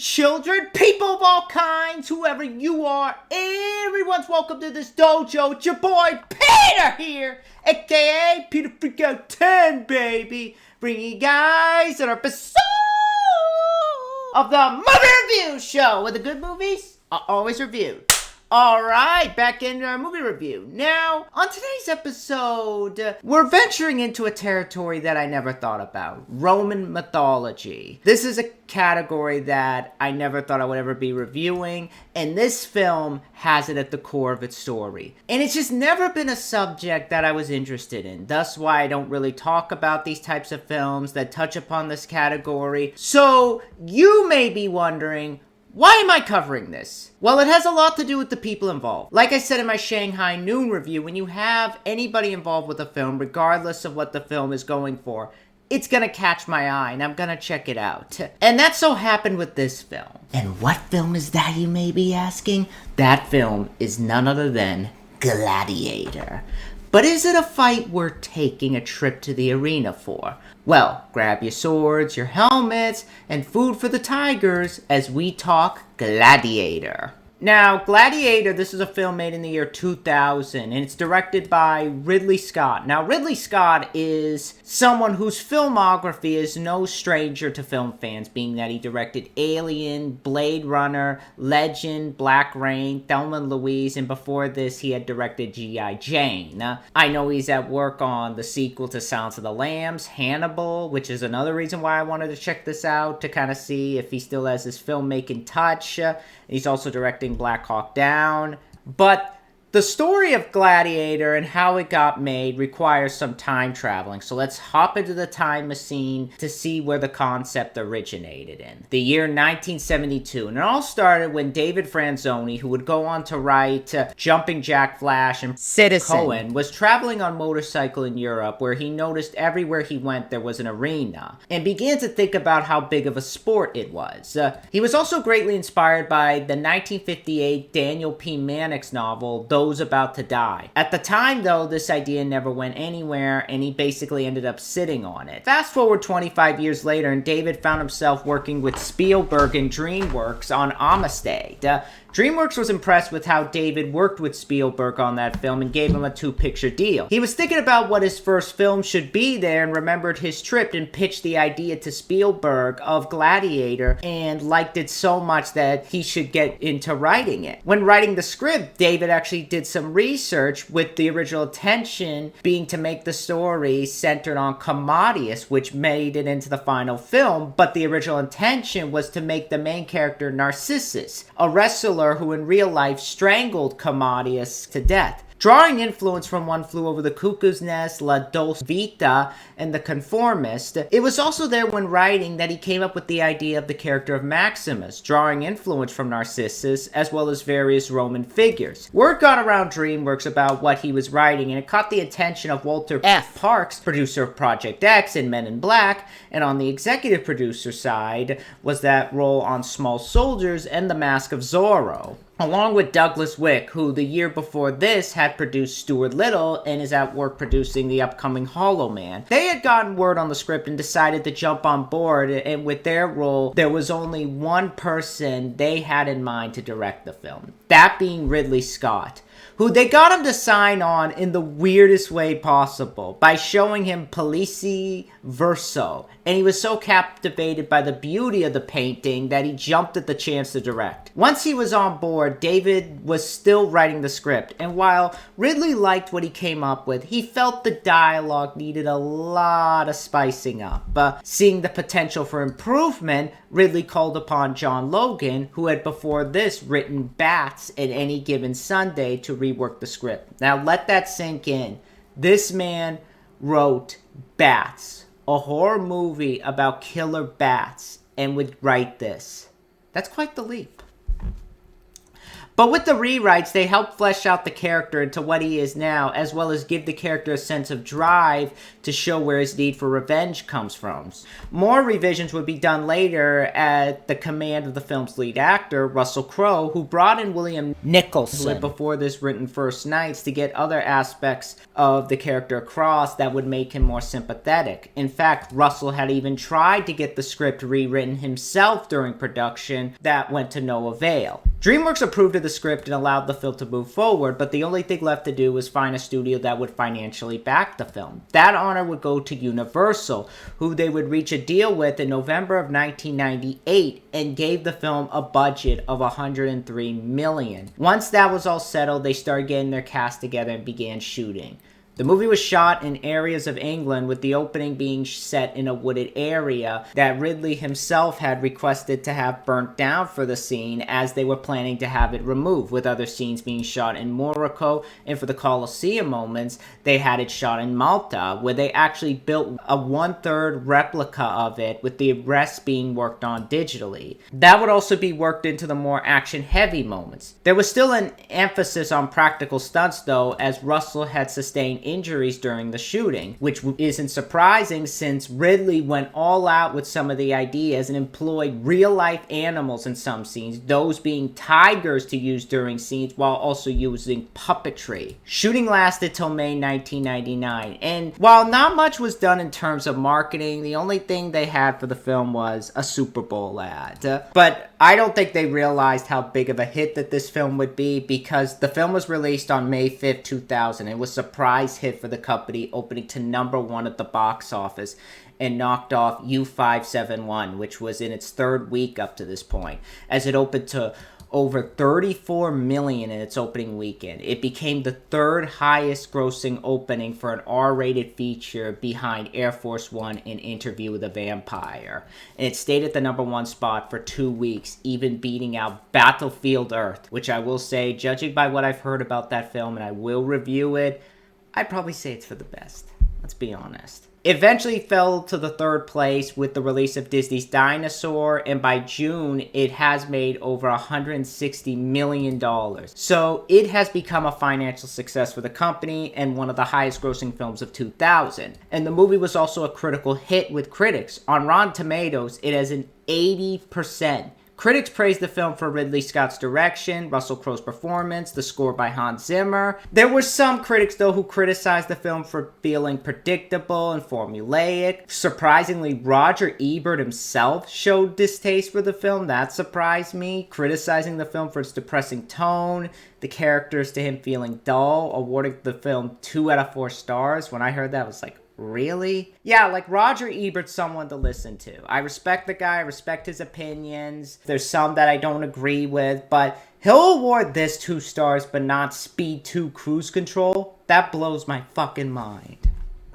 children, people of all kinds, whoever you are, everyone's welcome to this dojo. It's your boy Peter here, aka Peter Freakout 10, baby, bringing you guys an episode of the Movie Review Show, where the good movies are always reviewed. Alright, back in our movie review. Now, on today's episode, we're venturing into a territory that I never thought about. Roman mythology. This is a category that I never thought I would ever be reviewing, and this film has it at the core of its story. And it's just never been a subject that I was interested in. Thus why I don't really talk about these types of films that touch upon this category. So, you may be wondering, why am I covering this? Well, it has a lot to do with the people involved. Like I said in my Shanghai Noon review, when you have anybody involved with a film, regardless of what the film is going for, it's gonna catch my eye, and I'm gonna check it out. And that so happened with this film. And what film is that, you may be asking? That film is none other than Gladiator. But is it a fight worth taking a trip to the arena for? Well, grab your swords, your helmets, and food for the tigers as we talk Gladiator. Now, Gladiator, this is a film made in the year 2000, and it's directed by Ridley Scott. Now, Ridley Scott is someone whose filmography is no stranger to film fans, being that he directed Alien, Blade Runner, Legend, Black Rain, Thelma and Louise, and before this, he had directed G.I. Jane. I know he's at work on the sequel to Silence of the Lambs, Hannibal, which is another reason why I wanted to check this out, to kind of see if he still has his filmmaking touch. He's also directing Black Hawk Down. But the story of Gladiator and how it got made requires some time traveling. So let's hop into the time machine to see where the concept originated in. The year 1972. And it all started when David Franzoni, who would go on to write Jumping Jack Flash and Citizen Cohen, was traveling on motorcycle in Europe, where he noticed everywhere he went there was an arena, and began to think about how big of a sport it was. He was also greatly inspired by the 1958 Daniel P. Mannix novel, Those About to Die. At the time, though, this idea never went anywhere, and he basically ended up sitting on it. Fast forward 25 years later, and David found himself working with Spielberg and DreamWorks on Amistad. DreamWorks was impressed with how David worked with Spielberg on that film and gave him a 2-picture deal. He was thinking about what his first film should be there and remembered his trip and pitched the idea to Spielberg of Gladiator and liked it so much that he should get into writing it. When writing the script, David actually did some research, with the original intention being to make the story centered on Commodus, which made it into the final film, but the original intention was to make the main character Narcissus, a wrestler who in real life strangled Commodus to death. Drawing influence from One Flew Over the Cuckoo's Nest, La Dolce Vita, and The Conformist, it was also there when writing that he came up with the idea of the character of Maximus, drawing influence from Narcissus, as well as various Roman figures. Word got around DreamWorks about what he was writing, and it caught the attention of Walter F. Parks, producer of Project X and Men in Black, and on the executive producer side was that role on Small Soldiers and The Mask of Zorro, along with Douglas Wick, who the year before this had produced Stuart Little and is at work producing the upcoming Hollow Man. They had gotten word on the script and decided to jump on board, and with their role, there was only one person they had in mind to direct the film, that being Ridley Scott, who they got him to sign on in the weirdest way possible by showing him Polisi Verso, and he was so captivated by the beauty of the painting that he jumped at the chance to direct. Once he was on board, David was still writing the script, and while Ridley liked what he came up with, he felt the dialogue needed a lot of spicing up. Seeing the potential for improvement, Ridley called upon John Logan, who had before this written Bats and Any Given Sunday, to rework the script. Now let that sink in. This man wrote Bats, a horror movie about killer bats, and would write this. That's quite the leap. But with the rewrites, they helped flesh out the character into what he is now, as well as give the character a sense of drive to show where his need for revenge comes from. More revisions would be done later at the command of the film's lead actor, Russell Crowe, who brought in William Nicholson, who had before this written First Knights, to get other aspects of the character across that would make him more sympathetic. In fact, Russell had even tried to get the script rewritten himself during production. That went to no avail. DreamWorks approved of the script and allowed the film to move forward, but the only thing left to do was find a studio that would financially back the film. That honor would go to Universal, who they would reach a deal with in November of 1998 and gave the film a budget of $103 million. Once that was all settled, they started getting their cast together and began shooting. The movie was shot in areas of England, with the opening being set in a wooded area that Ridley himself had requested to have burnt down for the scene, as they were planning to have it removed, with other scenes being shot in Morocco, and for the Colosseum moments, they had it shot in Malta, where they actually built a 1/3 replica of it, with the rest being worked on digitally. That would also be worked into the more action-heavy moments. There was still an emphasis on practical stunts, though, as Russell had sustained injuries during the shooting, which isn't surprising since Ridley went all out with some of the ideas and employed real-life animals in some scenes, those being tigers to use during scenes, while also using puppetry. Shooting lasted till May 1999, and while not much was done in terms of marketing, the only thing they had for the film was a Super Bowl ad. But I don't think they realized how big of a hit that this film would be, because the film was released on May 5th, 2000. It was a surprise hit for the company, opening to #1 at the box office and knocked off U-571, which was in its third week up to this point, as it opened to over $34 million in its opening weekend. It became the third highest grossing opening for an R-rated feature, behind Air Force One and Interview with a Vampire. And it stayed at the #1 spot for 2 weeks, even beating out Battlefield Earth, which I will say, judging by what I've heard about that film, and I will review it, I'd probably say it's for the best. Let's be honest. Eventually fell to the third place with the release of Disney's Dinosaur, and by June, it has made over $160 million. So it has become a financial success for the company, and one of the highest grossing films of 2000. And the movie was also a critical hit with critics. On Rotten Tomatoes, it has an 80%. Critics praised the film for Ridley Scott's direction, Russell Crowe's performance, the score by Hans Zimmer. There were some critics, though, who criticized the film for feeling predictable and formulaic. Surprisingly, Roger Ebert himself showed distaste for the film. That surprised me, criticizing the film for its depressing tone, the characters to him feeling dull, awarding the film 2 out of 4 stars. When I heard that, I was like, really? Yeah, like, Roger Ebert's someone to listen to. I respect the guy, I respect his opinions. There's some that I don't agree with, but he'll award this 2 stars, but not Speed 2 Cruise Control. That blows my fucking mind.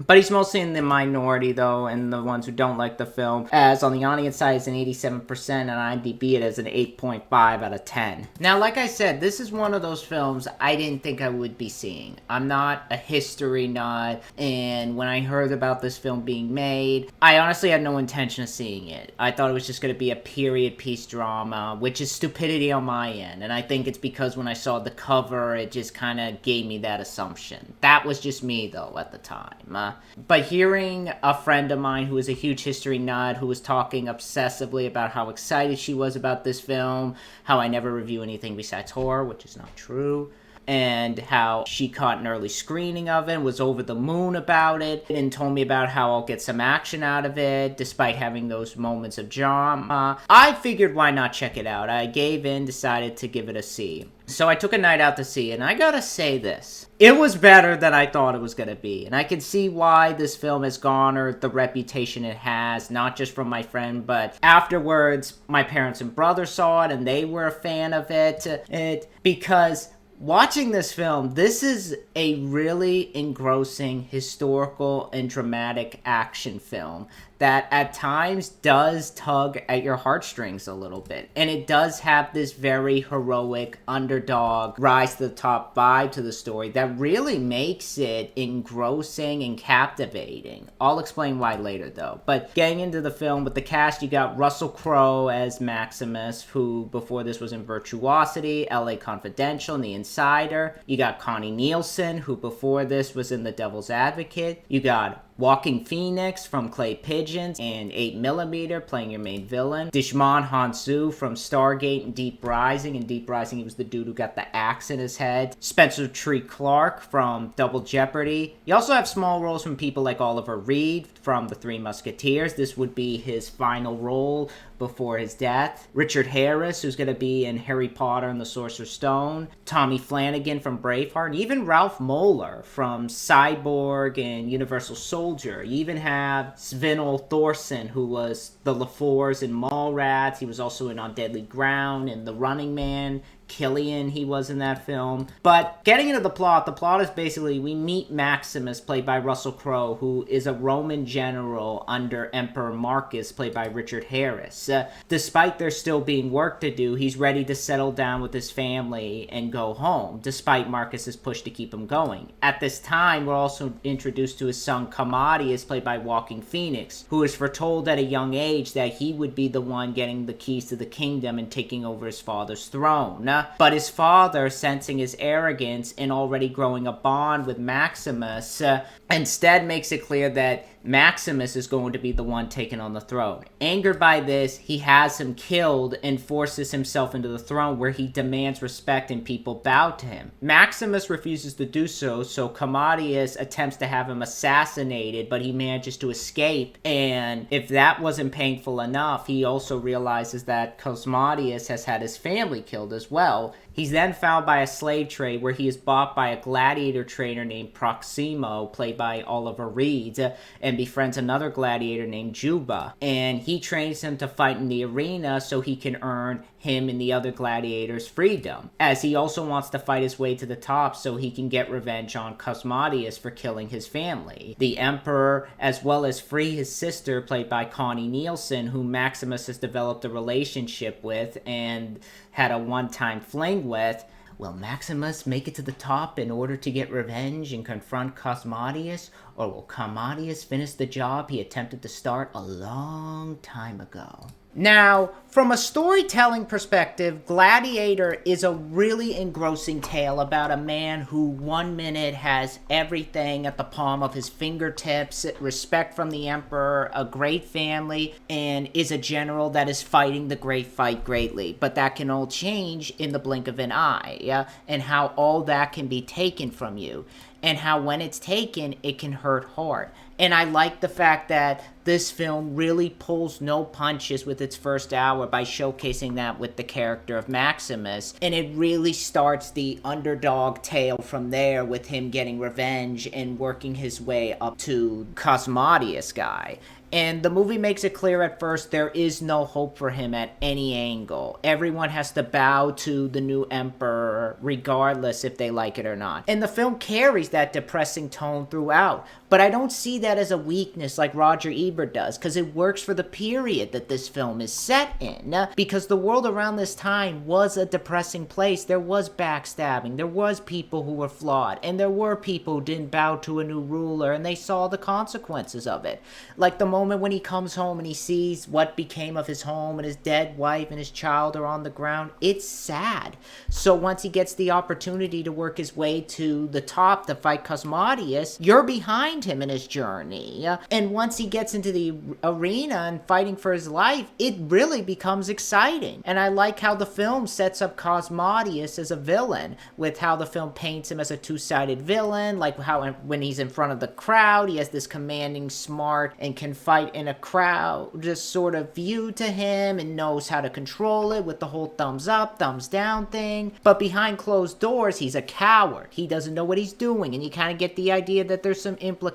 But he's mostly in the minority, though, and the ones who don't like the film, as on the audience side it's an 87%, and IMDb it as an 8.5 out of 10. Now, like I said, this is one of those films I didn't think I would be seeing. I'm not a history nut, and when I heard about this film being made, I honestly had no intention of seeing it. I thought it was just going to be a period piece drama, which is stupidity on my end, and I think it's because when I saw the cover, it just kind of gave me that assumption. That was just me, though, at the time. But hearing a friend of mine who is a huge history nut, who was talking obsessively about how excited she was about this film, how I never review anything besides horror, which is not true, and how she caught an early screening of it, was over the moon about it, and told me about how I'll get some action out of it, despite having those moments of drama, I figured why not check it out. I gave in, decided to give it a C. So I took a night out to see it, and I gotta say this. It was better than I thought it was gonna be, and I can see why this film has garnered the reputation it has, not just from my friend, but afterwards, my parents and brother saw it, and they were a fan of it because watching this film, this is a really engrossing historical and dramatic action film that at times does tug at your heartstrings a little bit. And it does have this very heroic underdog, rise to the top vibe to the story that really makes it engrossing and captivating. I'll explain why later though. But getting into the film, with the cast, you got Russell Crowe as Maximus, who before this was in Virtuosity, LA Confidential, and The Insider. You got Connie Nielsen, who before this was in The Devil's Advocate. You got Joaquin Phoenix from Clay Pigeons and 8mm playing your main villain. Djimon Hounsou from Stargate and Deep Rising. In Deep Rising, he was the dude who got the axe in his head. Spencer Tree Clark from Double Jeopardy. You also have small roles from people like Oliver Reed from The Three Musketeers. This would be his final role before his death. Richard Harris, who's going to be in Harry Potter and the Sorcerer's Stone. Tommy Flanagan from Braveheart. And even Ralph Moeller from Cyborg and Universal Soldier. You even have Svinel Thorson, who was the LaFours in Mallrats. He was also in On Deadly Ground and The Running Man. Killian, he was in that film. But getting into the plot is basically we meet Maximus, played by Russell Crowe, who is a Roman general under Emperor Marcus, played by Richard Harris. Despite there still being work to do, he's ready to settle down with his family and go home, despite Marcus's push to keep him going. At this time, we're also introduced to his son Commodus, played by Joaquin Phoenix, who is foretold at a young age that he would be the one getting the keys to the kingdom and taking over his father's throne. But his father, sensing his arrogance and already growing a bond with Maximus, instead makes it clear that Maximus is going to be the one taken on the throne. Angered by this, he has him killed and forces himself into the throne, where he demands respect and people bow to him. Maximus refuses to do so, so Commodus attempts to have him assassinated, but he manages to escape. And if that wasn't painful enough, he also realizes that Commodus has had his family killed as well. He's then found by a slave trade, where he is bought by a gladiator trainer named Proximo, played by Oliver Reed, and befriends another gladiator named Juba. And he trains him to fight in the arena so he can earn him and the other gladiators freedom, as he also wants to fight his way to the top so he can get revenge on Commodus for killing his family, the Emperor, as well as free his sister, played by Connie Nielsen, who Maximus has developed a relationship with and had a one-time fling with. Will Maximus make it to the top in order to get revenge and confront Commodus, or will Commodus finish the job he attempted to start a long time ago? Now, from a storytelling perspective, Gladiator is a really engrossing tale about a man who 1 minute has everything at the palm of his fingertips, respect from the emperor, a great family, and is a general that is fighting the great fight greatly. But that can all change in the blink of an eye, yeah? And how all that can be taken from you. And how when it's taken, it can hurt hard. And I like the fact that this film really pulls no punches with its first hour by showcasing that with the character of Maximus. And it really starts the underdog tale from there, with him getting revenge and working his way up to Commodus guy. And the movie makes it clear at first there is no hope for him at any angle. Everyone has to bow to the new emperor, regardless if they like it or not. And the film carries that depressing tone throughout. But I don't see that as a weakness like Roger Ebert does, because it works for the period that this film is set in. Because the world around this time was a depressing place. There was backstabbing, there was people who were flawed, and there were people who didn't bow to a new ruler, and they saw the consequences of it. Like the moment when he comes home and he sees what became of his home, and his dead wife and his child are on the ground, it's sad. So once he gets the opportunity to work his way to the top to fight Commodus, you're behind him in his journey. And once he gets into the arena and fighting for his life, it really becomes exciting. And I like how the film sets up Commodus as a villain, with how the film paints him as a two-sided villain, like how when he's in front of the crowd, he has this commanding, smart, and can fight in a crowd just sort of view to him, and knows how to control it with the whole thumbs up, thumbs down thing. But behind closed doors, he's a coward. He doesn't know what he's doing, and you kind of get the idea that there's some implication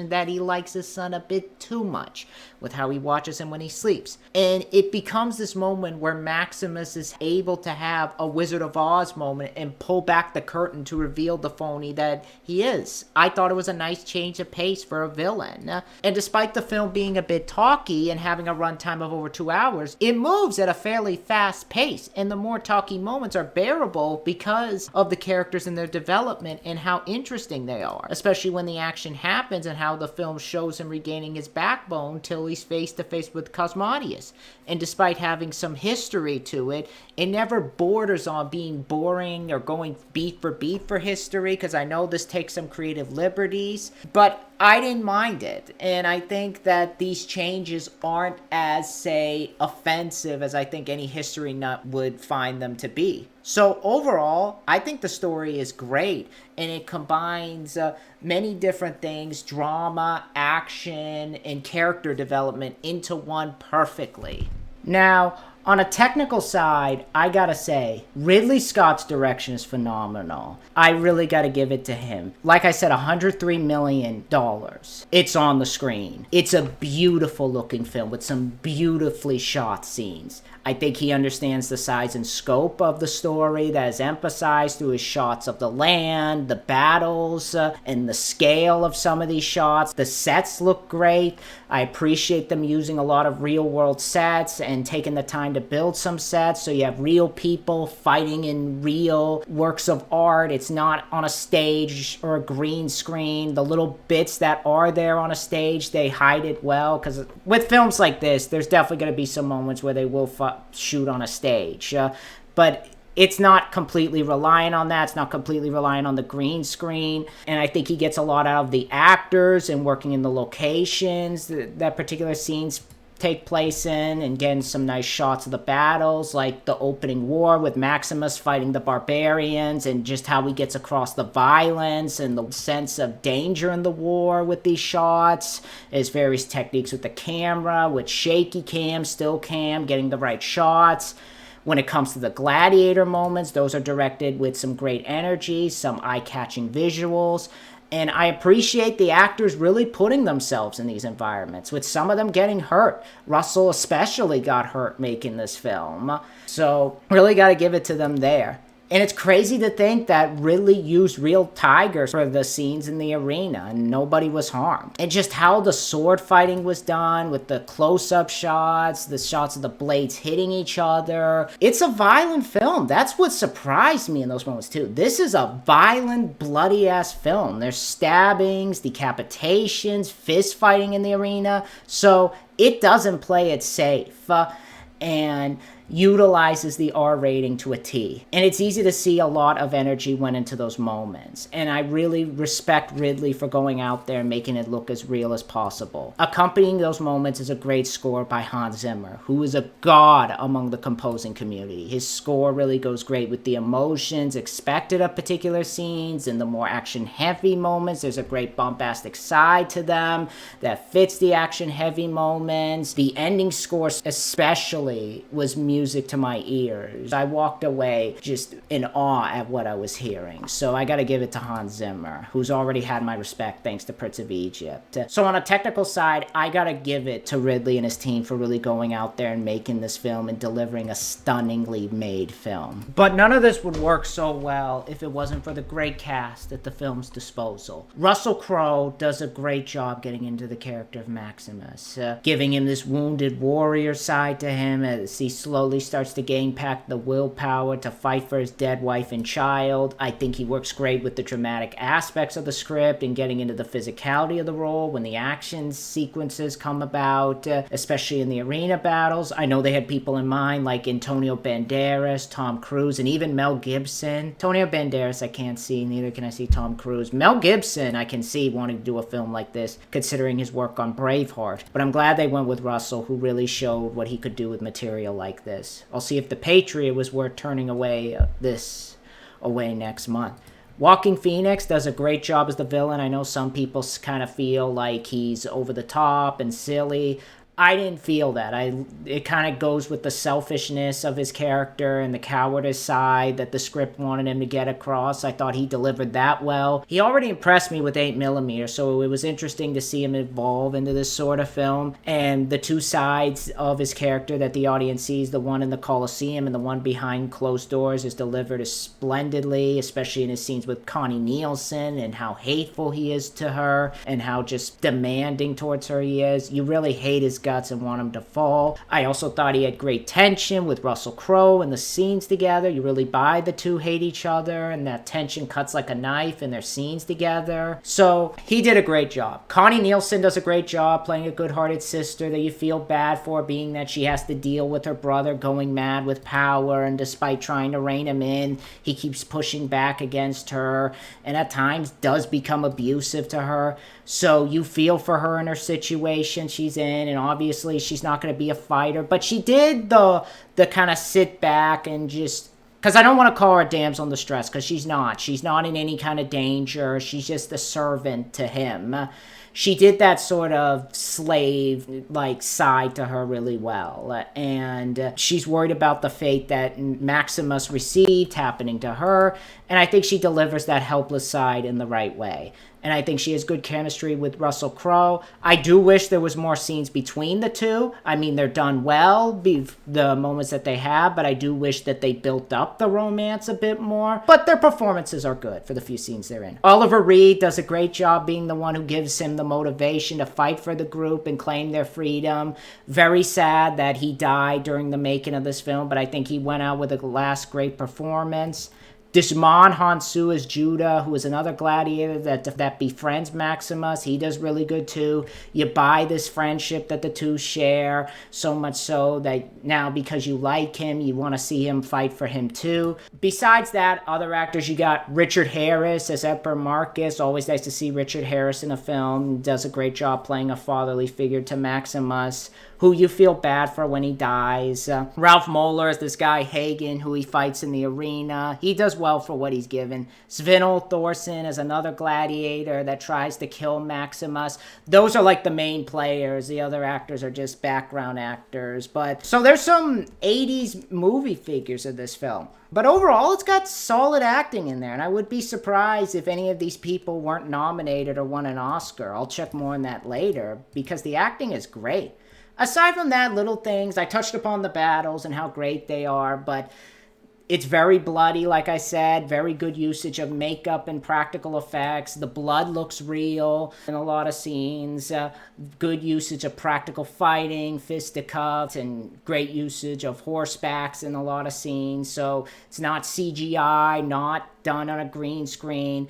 that he likes his son a bit too much with how he watches him when he sleeps. And it becomes this moment where Maximus is able to have a Wizard of Oz moment and pull back the curtain to reveal the phony that he is. I thought it was a nice change of pace for a villain. And despite the film being being a bit talky and having a runtime of over 2 hours, it moves at a fairly fast pace, and the more talky moments are bearable because of the characters and their development and how interesting they are, especially when the action happens and how the film shows him regaining his backbone till he's face to face with Commodus. And despite having some history to it, it never borders on being boring or going beat for history, because I know this takes some creative liberties, but I didn't mind it. And I think that these changes aren't as, say, offensive as I think any history nut would find them to be. So overall, I think the story is great, and it combines many different things, drama, action, and character development into one perfectly. Now, on a technical side, I gotta say, Ridley Scott's direction is phenomenal. I really gotta give it to him. Like I said, $103 million. It's on the screen. It's a beautiful looking film with some beautifully shot scenes. I think he understands the size and scope of the story that is emphasized through his shots of the land, the battles, and the scale of some of these shots. The sets look great. I appreciate them using a lot of real-world sets and taking the time to build some sets, so you have real people fighting in real works of art. It's not on a stage or a green screen. The little bits that are there on a stage, they hide it well, because with films like this, there's definitely going to be some moments where they will shoot on a stage, but it's not completely reliant on that. It's not completely reliant on the green screen. And I think he gets a lot out of the actors and working in the locations that particular scenes take place in, and getting some nice shots of the battles, like the opening war with Maximus fighting the barbarians, and just how he gets across the violence and the sense of danger in the war with these shots. His various techniques with the camera, with shaky cam, still cam, getting the right shots. When it comes to the Gladiator moments, those are directed with some great energy, some eye-catching visuals. And I appreciate the actors really putting themselves in these environments, with some of them getting hurt. Russell especially got hurt making this film. So really got to give it to them there. And it's crazy to think that Ridley used real tigers for the scenes in the arena and nobody was harmed. And just how the sword fighting was done with the close-up shots, the shots of the blades hitting each other. It's a violent film. That's what surprised me in those moments too. This is a violent, bloody-ass film. There's stabbings, decapitations, fist fighting in the arena. So it doesn't play it safe. And utilizes the R rating to a T. And it's easy to see a lot of energy went into those moments. And I really respect Ridley for going out there and making it look as real as possible. Accompanying those moments is a great score by Hans Zimmer, who is a god among the composing community. His score really goes great with the emotions expected of particular scenes, and the more action-heavy moments, there's a great bombastic side to them that fits the action-heavy moments. The ending score especially was music to my ears. I walked away just in awe at what I was hearing. So I gotta give it to Hans Zimmer, who's already had my respect thanks to Prince of Egypt. So on a technical side, I gotta give it to Ridley and his team for really going out there and making this film and delivering a stunningly made film. But none of this would work so well if it wasn't for the great cast at the film's disposal. Russell Crowe does a great job getting into the character of Maximus, giving him this wounded warrior side to him as he slowly starts to gain back the willpower to fight for his dead wife and child. I think he works great with the dramatic aspects of the script and getting into the physicality of the role when the action sequences come about, especially in the arena battles. I know they had people in mind like Antonio Banderas, Tom Cruise, and even Mel Gibson. Antonio Banderas I can't see, neither can I see Tom Cruise. Mel Gibson I can see wanting to do a film like this, considering his work on Braveheart. But I'm glad they went with Russell, who really showed what he could do with material like this. I'll see if The Patriot was worth turning away next month. Joaquin Phoenix does a great job as the villain. I know some people kind of feel like he's over the top and silly. I didn't feel that. It kind of goes with the selfishness of his character and the cowardice side that the script wanted him to get across. I thought he delivered that well. He already impressed me with 8mm, so it was interesting to see him evolve into this sort of film. And the two sides of his character that the audience sees, the one in the Colosseum and the one behind closed doors, is delivered splendidly, especially in his scenes with Connie Nielsen and how hateful he is to her and how just demanding towards her he is. You really hate his guts and want him to fall. I also thought he had great tension with Russell Crowe and the scenes together. You really buy the two hate each other, and that tension cuts like a knife in their scenes together. So he did a great job. Connie Nielsen does a great job playing a good-hearted sister that you feel bad for, being that she has to deal with her brother going mad with power, and despite trying to rein him in, he keeps pushing back against her, and at times does become abusive to her. So you feel for her in her situation she's in, and obviously she's not going to be a fighter, but she did the kind of sit back and just, because I don't want to call her a damsel in distress, because she's not. She's not in any kind of danger. She's just a servant to him. She did that sort of slave-like side to her really well. And she's worried about the fate that Maximus received happening to her. And I think she delivers that helpless side in the right way. And I think she has good chemistry with Russell Crowe. I do wish there was more scenes between the two. I mean, they're done well, the moments that they have, but I do wish that they built up the romance a bit more. But their performances are good for the few scenes they're in. Oliver Reed does a great job being the one who gives him the motivation to fight for the group and claim their freedom. Very sad that he died during the making of this film, but I think he went out with a last great performance. Djimon Hounsou as Judah, who is another gladiator that befriends Maximus. He does really good too. You buy this friendship that the two share, so much so that now because you like him, you want to see him fight for him too. Besides that, other actors, you got Richard Harris as Emperor Marcus. Always nice to see Richard Harris in a film. He does a great job playing a fatherly figure to Maximus, who you feel bad for when he dies. Ralph Moeller is this guy, Hagen, who he fights in the arena. He does well for what he's given. Svinel Thorson is another gladiator that tries to kill Maximus. Those are like the main players. The other actors are just background actors. But so there's some 80s movie figures of this film. But overall, it's got solid acting in there, and I would be surprised if any of these people weren't nominated or won an Oscar. I'll check more on that later, because the acting is great. Aside from that, little things, I touched upon the battles and how great they are, but it's very bloody, like I said, very good usage of makeup and practical effects. The blood looks real in a lot of scenes. Good usage of practical fighting, fisticuffs, and great usage of horsebacks in a lot of scenes. So it's not CGI, not done on a green screen.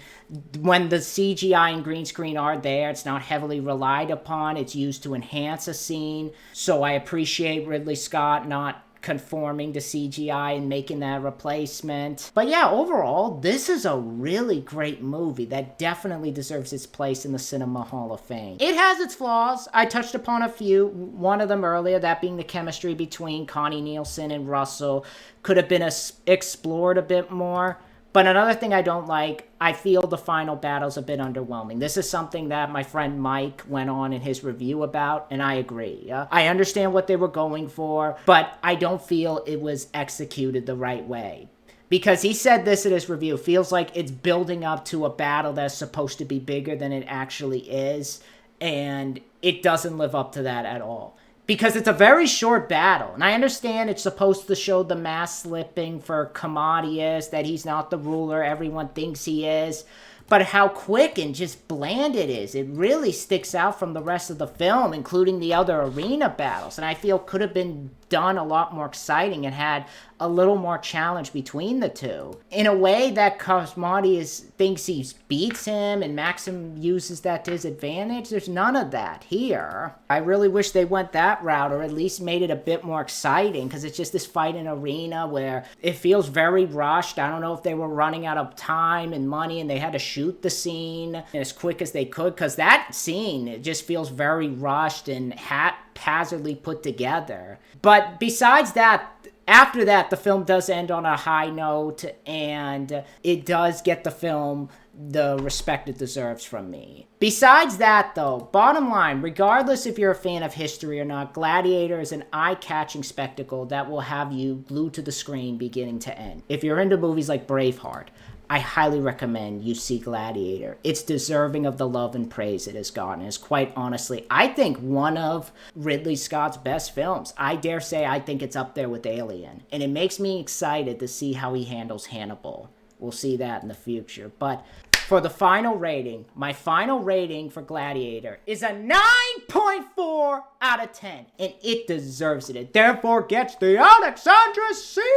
When the CGI and green screen are there, it's not heavily relied upon. It's used to enhance a scene. So I appreciate Ridley Scott not conforming to CGI and making that replacement. But yeah, overall, this is a really great movie that definitely deserves its place in the Cinema Hall of Fame. It has its flaws. I touched upon a few, one of them earlier, that being the chemistry between Connie Nielsen and Russell could have been explored a bit more. But another thing I don't like, I feel the final battle's a bit underwhelming. This is something that my friend Mike went on in his review about, and I agree. I understand what they were going for, but I don't feel it was executed the right way. Because he said this in his review, feels like it's building up to a battle that's supposed to be bigger than it actually is, and it doesn't live up to that at all. Because it's a very short battle. And I understand it's supposed to show the mask slipping for Commodus, that he's not the ruler everyone thinks he is. But how quick and just bland it is. It really sticks out from the rest of the film, including the other arena battles. And I feel could have been done a lot more exciting and had a little more challenge between the two. In a way that Commodus thinks he beats him and Maxim uses that to his advantage. There's none of that here. I really wish they went that route, or at least made it a bit more exciting, because it's just this fight in arena where it feels very rushed. I don't know if they were running out of time and money and they had to shoot the scene as quick as they could, because that scene, it just feels very rushed and haphazardly put together. But besides that, after that, the film does end on a high note, and it does get the film the respect it deserves from me. Besides that, though, bottom line, regardless if you're a fan of history or not, Gladiator is an eye-catching spectacle that will have you glued to the screen beginning to end. If you're into movies like Braveheart, I highly recommend you see Gladiator. It's deserving of the love and praise it has gotten. It's quite honestly, I think, one of Ridley Scott's best films. I dare say I think it's up there with Alien. And it makes me excited to see how he handles Hannibal. We'll see that in the future. But for the final rating, my final rating for Gladiator is a 9.4 out of 10. And it deserves it. It therefore gets the Alexandra seal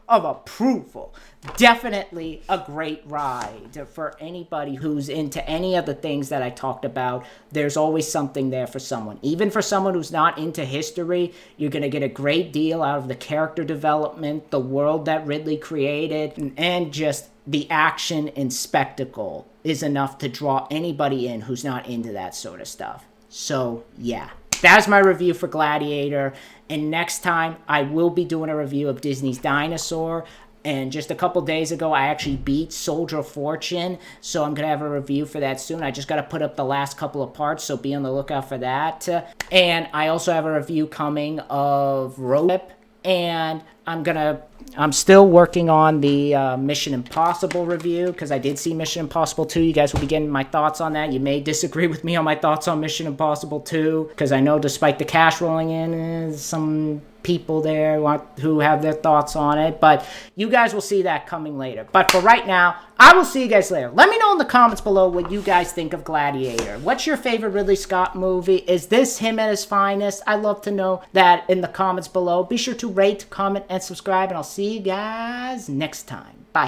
of approval. Definitely a great ride for anybody who's into any of the things that I talked about. There's always something there for someone. Even for someone who's not into history, you're going to get a great deal out of the character development, the world that Ridley created, and just the action and spectacle is enough to draw anybody in who's not into that sort of stuff. So, yeah. That's my review for Gladiator. And next time, I will be doing a review of Disney's Dinosaur. And just a couple days ago, I actually beat Soldier of Fortune. So I'm going to have a review for that soon. I just got to put up the last couple of parts, so be on the lookout for that. And I also have a review coming of Road Trip. And I'm still working on the Mission Impossible review, because I did see Mission Impossible 2. You guys will be getting my thoughts on that. You may disagree with me on my thoughts on Mission Impossible 2, because I know despite the cash rolling in, there's some people there who have their thoughts on it. But you guys will see that coming later. But for right now, I will see you guys later. Let me know in the comments below what you guys think of Gladiator. What's your favorite Ridley Scott movie? Is this him at his finest? I'd love to know that in the comments below. Be sure to rate, comment, and subscribe, and I'll see you guys next time. Bye.